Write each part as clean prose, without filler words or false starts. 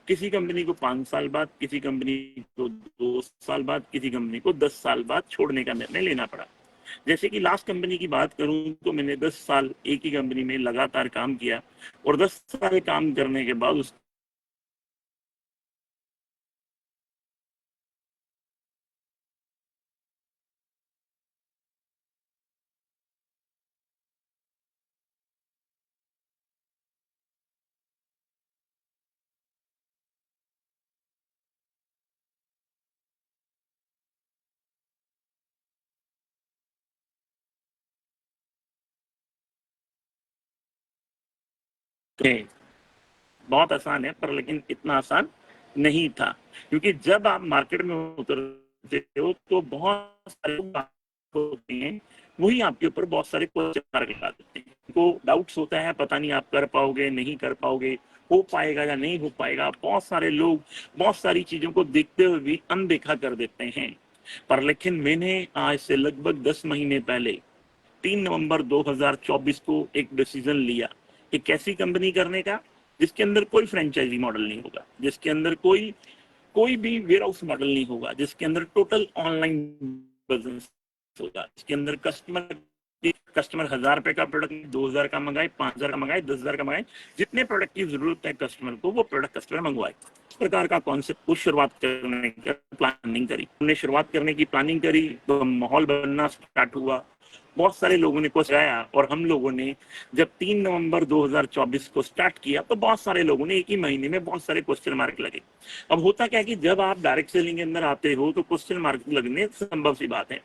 किसी कंपनी को 5 साल बाद, किसी कंपनी को 2 साल बाद, किसी कंपनी को 10 साल बाद छोड़ने का निर्णय लेना पड़ा। जैसे कि लास्ट कंपनी की बात करूं तो मैंने 10 साल एक ही कंपनी में लगातार काम किया और 10 साल काम करने के बाद उस बहुत आसान है, पर लेकिन इतना आसान नहीं था, क्योंकि जब आप मार्केट में उतरते हो तो बहुत सारे लोग होते हैं, वही आपके ऊपर बहुत सारे क्वेश्चन मार्क लगा देते हैं। उनको डाउट्स होता है, पता नहीं आप कर पाओगे नहीं कर पाओगे, हो पाएगा या नहीं हो पाएगा। बहुत सारे लोग बहुत सारी चीजों को देखते हुए भी अनदेखा कर देते हैं। पर लेकिन मैंने आज से लगभग 10 महीने पहले 3 नवंबर 2024 को एक डिसीजन लिया, एक ऐसी कंपनी करने का जिसके अंदर कोई फ्रेंचाइजी मॉडल नहीं होगा, जिसके अंदर कोई कोई भी वेयर हाउस मॉडल नहीं होगा, जिसके अंदर टोटल ऑनलाइन बिजनेस होगा, जिसके अंदर कस्टमर 1000 रुपए का प्रोडक्ट 2000 का मंगाए, 5000 का मंगाए, 10,000 का मंगाए, जितने प्रोडक्ट की जरूरत है कस्टमर को वो प्रोडक्ट कस्टमर मंगवाए। इस प्रकार का कॉन्सेप्ट को शुरुआत करने की प्लानिंग करी। हमने शुरुआत करने की प्लानिंग करी तो माहौल बनना स्टार्ट हुआ, बहुत सारे लोगों ने कोशिश आया और हम लोगों ने जब 3 नवंबर 2024 को स्टार्ट किया तो बहुत सारे लोगों ने एक ही महीने में बहुत सारे क्वेश्चन मार्क लगे। अब होता क्या है कि जब आप डायरेक्ट सेलिंग के अंदर आते हो तो क्वेश्चन मार्क लगने संभव सी बात है।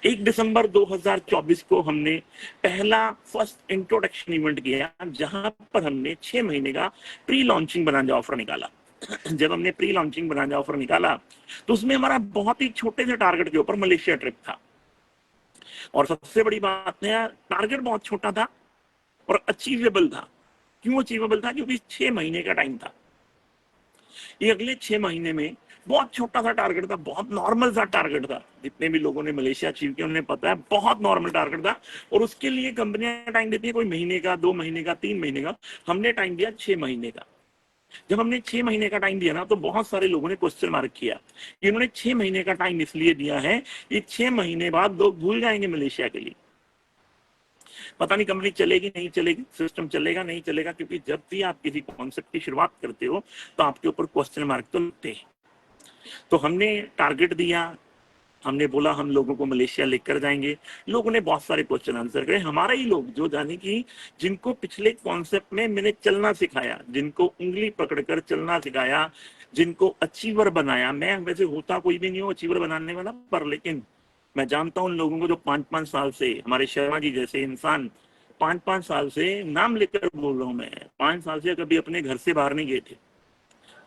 1 दिसंबर 2024 को हमने पहला फर्स्ट इंट्रोडक्शन इवेंट किया, जहां पर हमने 6 महीने का प्री लॉन्चिंग बनाना ऑफर निकाला। जब हमने प्री लॉन्चिंग बनाना ऑफर निकाला तो उसमें हमारा बहुत ही छोटे से टारगेट के ऊपर मलेशिया ट्रिप था। और सबसे बड़ी बात है, टारगेट बहुत छोटा था और अचीवेबल था। क्यों अचीवेबल था? क्योंकि 6 महीने का टाइम था। ये अगले 6 महीने में बहुत छोटा सा टारगेट था, बहुत नॉर्मल सा टारगेट था। जितने भी लोगों ने मलेशिया अचीव किया उन्हें पता है बहुत नॉर्मल टारगेट था। और उसके लिए कंपनियां टाइम देती है कोई महीने का, 2 महीने का, 3 महीने का। हमने टाइम दिया 6 महीने का। जब हमने 6 महीने का टाइम दिया ना तो बहुत सारे लोगों ने क्वेश्चन मार्क किया। इन्होंने 6 महीने का टाइम इसलिए दिया है कि 6 महीने बाद लोग भूल जाएंगे मलेशिया के लिए। पता नहीं कंपनी चलेगी नहीं चलेगी, सिस्टम चलेगा नहीं चलेगा, क्योंकि जब भी आप किसी कॉन्सेप्ट की शुरुआत करते हो तो आपके ऊपर क्वेश्चन मार्क तो लगते हैं। तो हमने टारगेट दिया, हमने बोला हम लोगों को मलेशिया लेकर जाएंगे। लोगों ने बहुत सारे क्वेश्चन आंसर करे, हमारे ही लोग जो जाने की जिनको पिछले कॉन्सेप्ट में मैंने चलना सिखाया, जिनको उंगली पकड़कर चलना सिखाया, जिनको अचीवर बनाया। मैं वैसे होता कोई भी नहीं हूँ अचीवर बनाने वाला, पर लेकिन मैं जानता हूँ उन लोगों को जो 5-5 साल से, हमारे शर्मा जी जैसे इंसान 5-5 साल से, नाम लेकर बोल रहा हूँ मैं, 5 साल से कभी अपने घर से बाहर नहीं गए थे,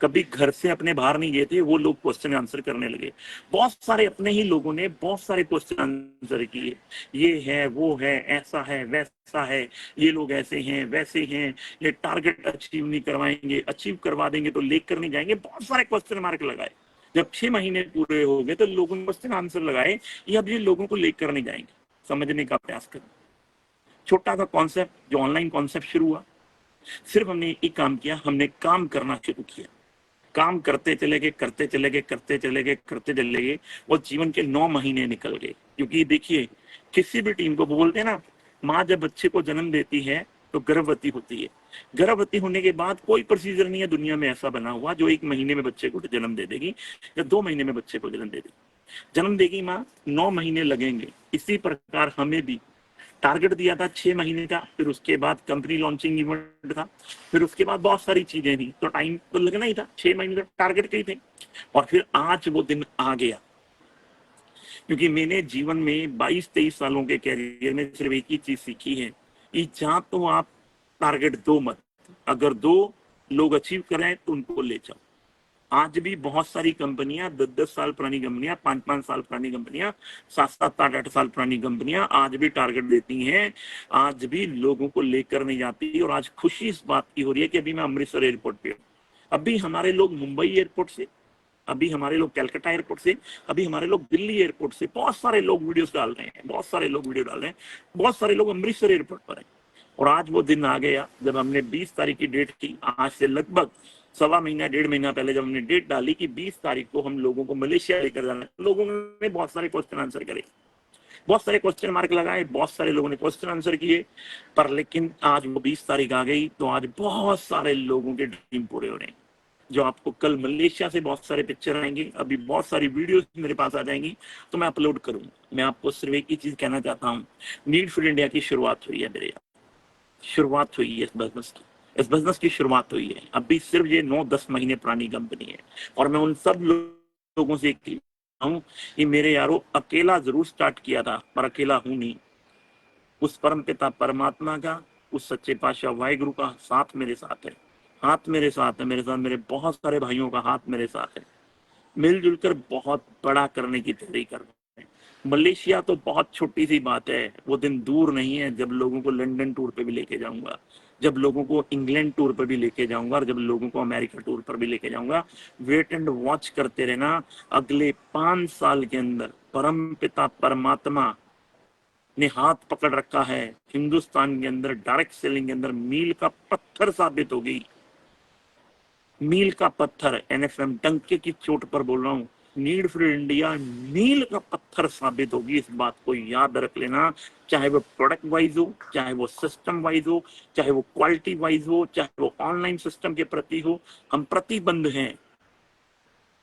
कभी घर से अपने बाहर नहीं गए थे, वो लोग क्वेश्चन आंसर करने लगे। बहुत सारे अपने ही लोगों ने बहुत सारे क्वेश्चन आंसर किए, ये है वो है ऐसा है वैसा है, ये लोग ऐसे हैं वैसे हैं, ये टारगेट अचीव नहीं करवाएंगे, अचीव करवा देंगे तो लेकर नहीं जाएंगे। बहुत सारे क्वेश्चन मार्क लगाए। जब 6 महीने पूरे हो गए तो लोगों ने क्वेश्चन आंसर लगाए, ये अब ये लोगों को लेकर नहीं जाएंगे। समझने का प्रयास करें। छोटा सा कॉन्सेप्ट जो ऑनलाइन कॉन्सेप्ट शुरू हुआ, सिर्फ हमने एक काम किया, हमने काम करना शुरू किया। काम करते चले गए, करते चले गए, करते चले गए, करते चले गए, और जीवन के 9 महीने निकल गए। क्योंकि देखिए, किसी भी टीम को बोलते हैं ना, माँ जब बच्चे को जन्म देती है तो गर्भवती होती है। गर्भवती होने के बाद कोई प्रोसीजर नहीं है दुनिया में ऐसा बना हुआ जो 1 महीने में बच्चे को जन्म दे देगी या 2 महीने में बच्चे को जन्म दे देगी। जन्म देगी माँ, 9 महीने लगेंगे। इसी प्रकार हमें भी टारगेट दिया था 6 महीने का, फिर उसके बाद कंपनी लॉन्चिंग इवेंट था, फिर उसके बाद बहुत सारी चीजें थी, तो टाइम तो लगना ही था। 6 महीने का टारगेट के ही थे। और फिर आज वो दिन आ गया, क्योंकि मैंने जीवन में 22-23 सालों के कैरियर में सिर्फ एक ही चीज सीखी है कि जहां तो आप टारगेट दो मत, अगर दो लोग अचीव करें तो उनको ले जाओ। आज भी बहुत सारी कंपनियां, 10-10 साल पुरानी कंपनियां, 5-5 साल पुरानी कंपनियां, 7-7, 8-8 साल पुरानी कंपनियां आज भी टारगेट देती हैं, आज भी लोगों को लेकर नहीं जाती। और आज खुशी इस बात की हो रही है कि अभी मैं अमृतसर एयरपोर्ट पे हूँ, अभी हमारे लोग मुंबई एयरपोर्ट से, अभी हमारे लोग कलकत्ता एयरपोर्ट से, अभी हमारे लोग दिल्ली एयरपोर्ट से, बहुत सारे लोग वीडियोस डाल रहे हैं, बहुत सारे लोग वीडियो डाल रहे हैं, बहुत सारे लोग अमृतसर एयरपोर्ट पर हैं। और आज वो दिन आ गया जब हमने 20 तारीख की डेट की, आज से लगभग सवा महीना 1.5 महीना पहले जब हमने डेट डाली कि 20 तारीख को हम लोगों को मलेशिया लेकर जाना है। लोगों ने बहुत सारे क्वेश्चन आंसर करे, बहुत सारे क्वेश्चन मार्क लगाए, बहुत सारे लोगों ने क्वेश्चन आंसर किए, पर लेकिन आज वो 20 तारीख आ गई तो आज बहुत सारे लोगों के ड्रीम पूरे हो रहे हैं। जो आपको कल मलेशिया से बहुत सारे पिक्चर आएंगे, अभी बहुत सारी वीडियोस मेरे पास आ जाएंगी तो मैं अपलोड करूंगा। मैं आपको सिर्फ एक ही चीज कहना चाहता हूँ, नीड फॉर इंडिया की शुरुआत हुई है मेरे यहाँ, शुरुआत हुई है इस बिजनेस की, इस बिजनेस की शुरुआत हुई है। अभी सिर्फ ये 9-10 महीने पुरानी कंपनी है और मैं उन सब लोगों से हूँ कि मेरे यारो अकेला जरूर स्टार्ट किया था पर अकेला हूं नहीं। उस परम पिता परमात्मा का, उस सच्चे पातशाह वाहिगुरु का साथ मेरे साथ है, हाथ मेरे साथ है, मेरे साथ मेरे बहुत सारे भाइयों का हाथ मेरे साथ है। मिलजुल कर बहुत बड़ा करने की तैयारी कर रहे हैं। मलेशिया तो बहुत छोटी सी बात है, वो दिन दूर नहीं है जब लोगों को लंदन टूर पे भी लेके जाऊंगा, जब लोगों को इंग्लैंड टूर पर भी लेके जाऊंगा और जब लोगों को अमेरिका टूर पर भी लेके जाऊंगा। वेट एंड वॉच करते रहना, अगले 5 साल के अंदर परम पिता परमात्मा ने हाथ पकड़ रखा है। हिंदुस्तान के अंदर डायरेक्ट सेलिंग के अंदर मील का पत्थर साबित होगी, मील का पत्थर। एनएफएम डंके की चोट पर बोल रहा हूं, नीड फॉर इंडिया मील का पत्थर साबित होगी, इस बात को याद रख लेना। चाहे वो प्रोडक्ट वाइज हो, चाहे वो सिस्टम वाइज हो, चाहे वो क्वालिटी वाइज हो, चाहे वो ऑनलाइन सिस्टम के प्रति हो, हम प्रतिबंध हैं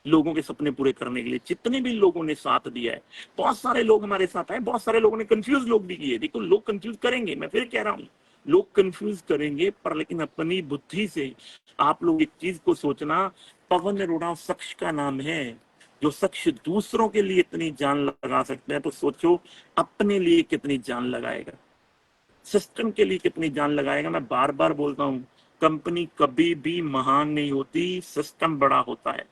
लोगों के सपने पूरे करने के लिए। जितने भी लोगों ने साथ दिया है, बहुत सारे लोग हमारे साथ आए, बहुत सारे लोगों ने कंफ्यूज लोग भी किए। देखो लोग कंफ्यूज करेंगे, मैं फिर कह रहा हूँ लोग कंफ्यूज करेंगे, पर लेकिन अपनी बुद्धि से आप लोग एक चीज को सोचना, पवन अरोड़ा शख्स का नाम है जो शख्स दूसरों के लिए इतनी जान लगा सकते हैं, तो सोचो अपने लिए कितनी जान लगाएगा, सिस्टम के लिए कितनी जान लगाएगा। मैं बार बार बोलता हूँ, कंपनी कभी भी महान नहीं होती, सिस्टम बड़ा होता है।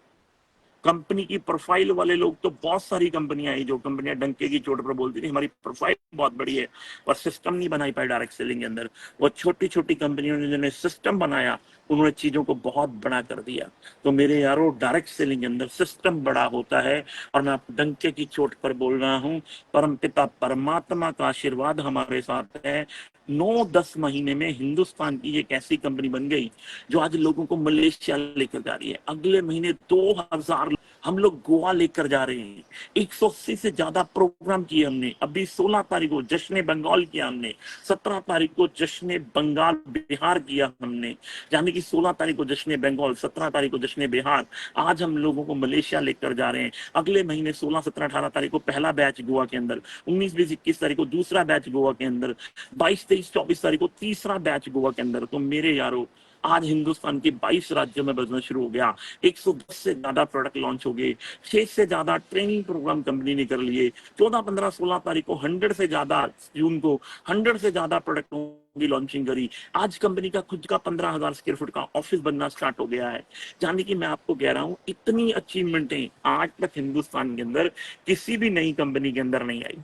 कंपनी की प्रोफाइल वाले लोग तो बहुत सारी कंपनियां आई जो कंपनियां डंके की चोट पर बोलती थी हमारी प्रोफाइल बहुत बड़ी है, पर सिस्टम नहीं बनाई पाई डायरेक्ट सेलिंग के अंदर। वो छोटी छोटी कंपनियों ने जिन्होंने सिस्टम बनाया, उन्होंने चीजों को बहुत बड़ा कर दिया। तो मेरे यारों, डायरेक्ट सेलिंग के अंदर सिस्टम बड़ा होता है और मैं डंके की चोट पर बोल रहा हूँ, परम पिता परमात्मा का आशीर्वाद हमारे साथ है। 9-10 महीने में हिंदुस्तान की एक ऐसी कंपनी बन गई जो आज लोगों को मलेशिया लेकर जा रही है। अगले महीने 2000 हम लोग गोवा लेकर जा रहे हैं। 180 से ज्यादा प्रोग्राम किए हमने। अभी 16 तारीख को जश्न बंगाल किया हमने, 17 तारीख को जश्न बंगाल बिहार किया हमने, यानी कि 16 तारीख को जश्न बंगाल, 17 तारीख को जश्न बिहार। आज हम लोगों को मलेशिया लेकर जा रहे हैं। अगले महीने 16, 17, 18 तारीख को पहला बैच गोवा के अंदर, 19, 20, 21 तारीख को दूसरा बैच गोवा के अंदर, 22, 23, 24 तारीख को तीसरा बैच गोवा के अंदर। तो मेरे यारों, आज हिंदुस्तान के 22 राज्यों में बिजनेस शुरू हो गया। 110 से ज्यादा प्रोडक्ट लॉन्च हो गए, 6 से ज्यादा ट्रेनिंग प्रोग्राम कंपनी ने कर लिए। 14, 15, 16 तारीख को 100 से ज्यादा, जून को 100 से ज्यादा प्रोडक्ट की लॉन्चिंग करी। आज कंपनी का खुद का 15,000 स्क्वायर फुट का ऑफिस बनना स्टार्ट हो गया है। यानी कि मैं आपको कह रहा हूं, इतनी अचीवमेंटें आज तक हिंदुस्तान के अंदर किसी भी नई कंपनी के अंदर नहीं आई।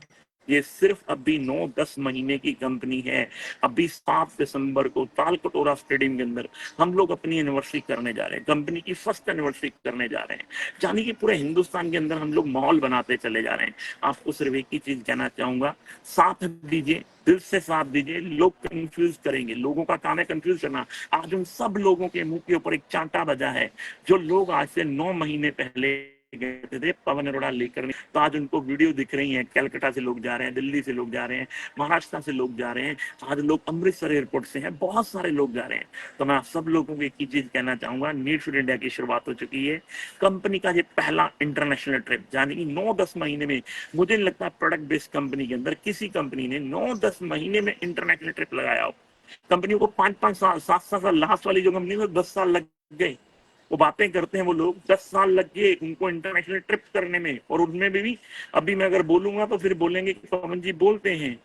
ये सिर्फ अभी 9-10 महीने की कंपनी है। अभी 7 दिसंबर को तालकटोरा स्टेडियम के अंदर हम लोग अपनी एनिवर्सरी करने जा रहे हैं, कंपनी की फर्स्ट एनिवर्सरी करने जा रहे हैं। यानी कि पूरे हिंदुस्तान के अंदर हम लोग माहौल बनाते चले जा रहे हैं। आपको सिर्फ एक ही चीज कहना चाहूंगा, साथ दीजिए, दिल से साथ दीजिए। लोग कंफ्यूज करेंगे, लोगों का काम है कंफ्यूज करना। आज उन सब लोगों के मुंह के ऊपर एक चांटा बजा है जो लोग आज से 9 महीने पहले गए थे पवन अरोड़ा लेकर, तो आज उनको वीडियो दिख रही है। कलकत्ता से लोग जा रहे हैं, दिल्ली से लोग जा रहे हैं, महाराष्ट्र से लोग जा रहे हैं, आज लोग अमृतसर एयरपोर्ट से हैं, बहुत सारे लोग जा रहे हैं। तो मैं आप सब लोगों को एक ही चीज कहना चाहूंगा, नीड फॉर इंडिया की शुरुआत हो चुकी है। कंपनी का ये पहला इंटरनेशनल ट्रिप, यानी कि 9-10 महीने में, मुझे नहीं लगता प्रोडक्ट बेस्ड कंपनी के अंदर किसी कंपनी ने 9-10 महीने में इंटरनेशनल ट्रिप लगाया हो। कंपनी को 5-5 साल, 7-7 साल, लास्ट वाली जो कंपनी को 10 साल लग गए। वो बातें करते हैं वो लोग, 10 साल लग गए उनको इंटरनेशनल ट्रिप करने में, और उनमें भी अभी मैं अगर बोलूंगा तो फिर बोलेंगे कि पवन जी बोलते हैं।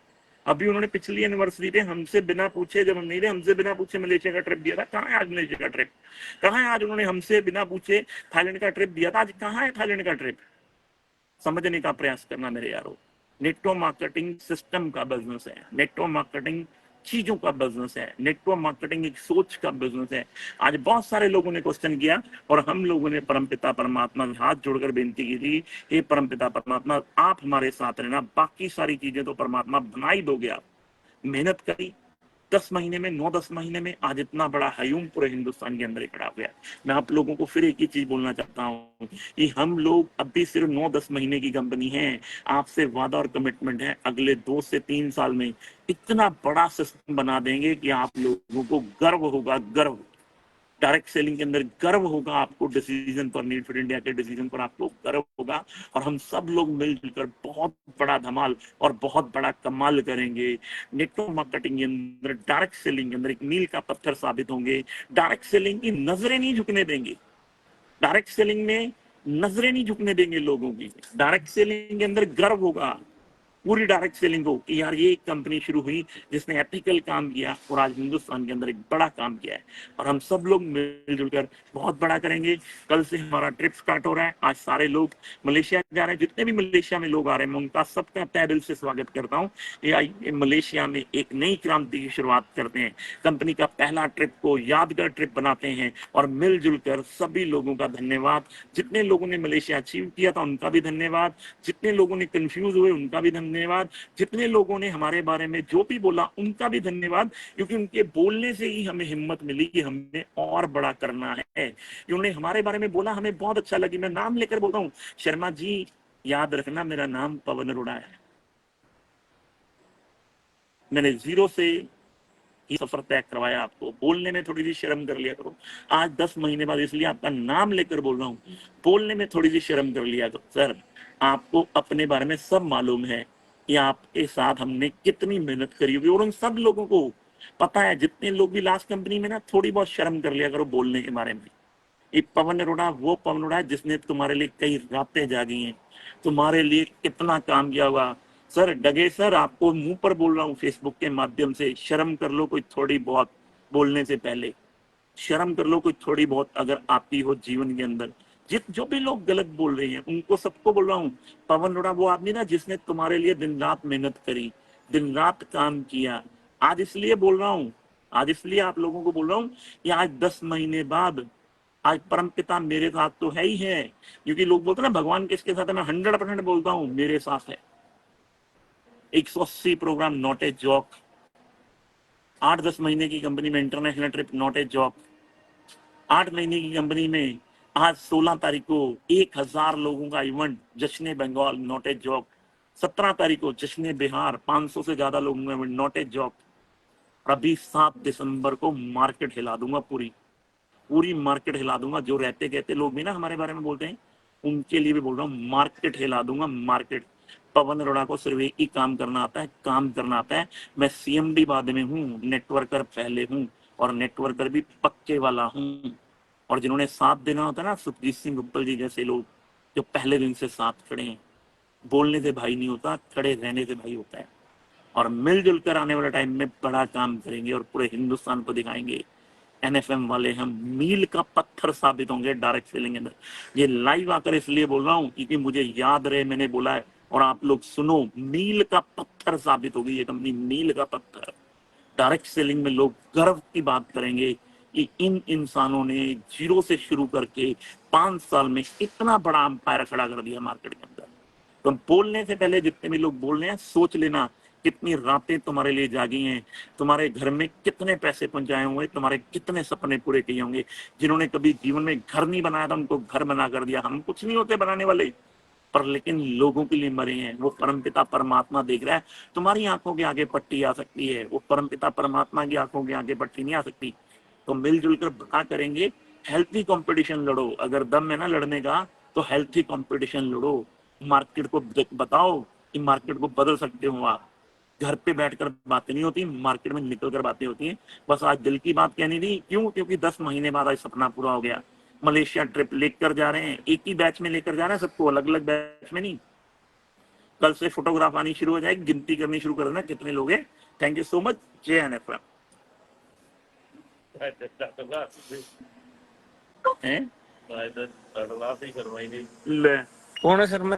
अभी उन्होंने पिछली एनिवर्सरी पे हमसे बिना पूछे, जब हम नहीं थे, हमसे बिना पूछे मलेशिया का ट्रिप दिया था। कहाँ है आज मलेशिया का ट्रिप? कहाँ है आज उन्होंने हमसे बिना पूछे थाईलैंड का ट्रिप दिया था? आज कहाँ है थाईलैंड का ट्रिप? समझने का प्रयास करना मेरे यारों। नेटवर्क मार्केटिंग सिस्टम का बिजनेस है, नेटवर्क मार्केटिंग चीजों का बिजनेस है, नेटवर्क मार्केटिंग एक सोच का बिजनेस है। आज बहुत सारे लोगों ने क्वेश्चन किया और हम लोगों ने परमपिता परमात्मा के हाथ जोड़कर बेनती की थी, हे परमपिता परमात्मा आप हमारे साथ रहना, बाकी सारी चीजें तो परमात्मा बना ही दोगे। आप मेहनत करी, 10 महीने में, 9-10 महीने में आज इतना बड़ा हयूम पूरे हिंदुस्तान के अंदर ही खड़ा हो गया। मैं आप लोगों को फिर एक ही चीज बोलना चाहता हूँ कि हम लोग अभी सिर्फ 9-10 महीने की कंपनी है। आपसे वादा और कमिटमेंट है, अगले 2 से 3 साल में इतना बड़ा सिस्टम बना देंगे कि आप लोगों को गर्व होगा, गर्व। डायरेक्ट सेलिंग के अंदर गर्व होगा आपको, डिसीजन पर, नीड फॉर इंडिया के डिसीजन पर आपको गर्व होगा। और हम सब लोग मिलजुल कर बहुत बड़ा धमाल और बहुत बड़ा कमाल करेंगे। नेटवर्क मार्केटिंग के अंदर, डायरेक्ट सेलिंग के अंदर एक मील का पत्थर साबित होंगे। डायरेक्ट सेलिंग की नजरें नहीं झुकने देंगे। डायरेक्ट सेलिंग में नजरें नहीं झुकने देंगे लोगों की। डायरेक्ट सेलिंग के अंदर गर्व होगा पूरी डायरेक्ट सेलिंग को कि यार ये एक कंपनी शुरू हुई जिसने एथिकल काम किया और आज हिंदुस्तान के अंदर एक बड़ा काम किया है। और हम सब लोग मिलजुल कर बहुत बड़ा करेंगे। कल से हमारा ट्रिप स्टार्ट हो रहा है। आज सारे लोग मलेशिया जा रहे हैं। जितने भी मलेशिया में लोग आ रहे हैं मैं उनका सबका तहे दिल से स्वागत करता हूँ। ये मलेशिया में एक नई क्रांति की शुरुआत करते हैं। कंपनी का पहला ट्रिप को यादगार ट्रिप बनाते हैं और मिलजुल कर सभी लोगों का धन्यवाद। जितने लोगों ने मलेशिया अचीव किया था उनका भी धन्यवाद। जितने लोगों ने कंफ्यूज हुए उनका भी धन्यवाद। जितने लोगों ने हमारे बारे में जो भी बोला उनका भी धन्यवाद, क्योंकि उनके बोलने से ही हमें हिम्मत मिली कि हमें और बड़ा करना है। उन्होंने हमारे बारे में बोला, हमें बहुत अच्छा लगी। मैं नाम लेकर बोलता हूँ, शर्मा जी याद रखना मेरा नाम पवन अरोड़ा है। मैंने 0 से ये सफर तय करवाया। आपको बोलने में थोड़ी सी शर्म कर लिया करो। आज 10 महीने बाद इसलिए आपका नाम लेकर बोल रहा हूँ, बोलने में थोड़ी सी शर्म कर लिया करो। सर आपको अपने बारे में सब मालूम है कि आपके साथ हमने कितनी मेहनत करी होगी और उन सब लोगों को पता है। जितने लोग भी लास्ट कंपनी में ना, थोड़ी बहुत शर्म कर लिया करो बोलने के बारे में। ये पवन अरोड़ा वो पवन अरोड़ा है जिसने तुम्हारे लिए कई रातें जागी हैं, तुम्हारे लिए कितना काम किया होगा। सर डगे सर, आपको मुंह पर बोल रहा हूँ फेसबुक के माध्यम से, शर्म कर लो कोई थोड़ी बहुत बोलने से पहले। शर्म कर लो कोई थोड़ी बहुत अगर आती हो जीवन के अंदर। जित जो भी लोग गलत बोल रहे हैं उनको सबको बोल रहा हूँ, पवन अरोड़ा वो आदमी ना जिसने तुम्हारे लिए दिन रात मेहनत करी, दिन रात काम किया। आज इसलिए बोल रहा हूँ, आज इसलिए आप लोगों को बोल रहा हूँ कि आज 10 महीने बाद आज परम पिता मेरे साथ तो है ही है। क्योंकि लोग बोलते हैं ना भगवान किसके साथ है, मैं 100% बोलता हूँ मेरे साथ है। 180 प्रोग्राम नॉट ए जॉक, 8-10 महीने की कंपनी में international trip not a joke, 8 महीने की कंपनी में आज 16 तारीख को 1000 लोगों का इवेंट जश्न बंगाल नॉट ए जॉक, 17 तारीख को जश्न बिहार 500 से ज्यादा लोगों का इवेंट नॉट ए जॉक। अभी 7 दिसंबर को मार्केट हिला दूंगा, पूरी पूरी मार्केट हिला दूंगा। जो रहते कहते लोग भी ना हमारे बारे में बोलते हैं उनके लिए भी बोल रहा हूँ, मार्केट हिला दूंगा मार्केट। पवन अरोड़ा को सिर्फ एक ही काम करना आता है, काम करना आता है। मैं सीएमडी बाद में हूँ, नेटवर्कर पहले हूँ और नेटवर्कर भी पक्के वाला हूँ। और जिन्होंने साथ देना होता है ना, सुखजीत सिंह गुप्पल जी जैसे लोग जो पहले दिन से साथ खड़े हैं। बोलने से भाई नहीं होता, खड़े रहने से भाई होता है। और मिलजुल कर आने वाले टाइम में बड़ा काम करेंगे और पूरे हिंदुस्तान को दिखाएंगे एनएफएम वाले हम मील का पत्थर साबित होंगे डायरेक्ट सेलिंग के अंदर। ये लाइव आकर इसलिए बोल रहा हूँ क्योंकि मुझे याद रहे मैंने बोला है और आप लोग सुनो, मील का पत्थर साबित होगी ये कंपनी, मील का पत्थर। डायरेक्ट सेलिंग में लोग गर्व की बात करेंगे कि इन इंसानों ने 0 से शुरू करके 5 साल में इतना बड़ा अंपायर खड़ा कर दिया मार्केट के अंदर। तो बोलने से पहले जितने भी लोग बोल रहे हैं सोच लेना कितनी रातें तुम्हारे लिए जागी हैं, तुम्हारे घर में कितने पैसे पहुंचाए होंगे, तुम्हारे कितने सपने पूरे किए होंगे। जिन्होंने कभी जीवन में घर नहीं बनाया था उनको घर बना कर दिया। हम कुछ नहीं होते बनाने वाले, पर लेकिन लोगों के लिए मरे हैं। वो परमपिता परमात्मा देख रहा है। तुम्हारी आंखों के आगे पट्टी आ सकती है, वो परमपिता परमात्मा की आंखों के आगे पट्टी नहीं आ सकती। तो मिलजुल कर बड़ा करेंगे। हेल्थी कंपटीशन लड़ो, अगर दम है ना लड़ने का तो हेल्थी कंपटीशन लड़ो। मार्केट को बताओ कि मार्केट को बदल सकते हो आप। घर पे बैठकर बातें नहीं होती, मार्केट में निकल कर बातें होती हैं। बस आज दिल की बात कहनी थी। क्यों? क्योंकि 10 महीने बाद आज सपना पूरा हो गया। मलेशिया ट्रिप लेकर जा रहे हैं, एक ही बैच में लेकर जा रहे हैं सबको, अलग अलग बैच में नहीं। कल से फोटोग्राफ आनी शुरू हो जाएगी, गिनती करनी शुरू कर देना कितने लोग हैं। Thank you so much. जय एनएफएम। ले कौन है सर? मैं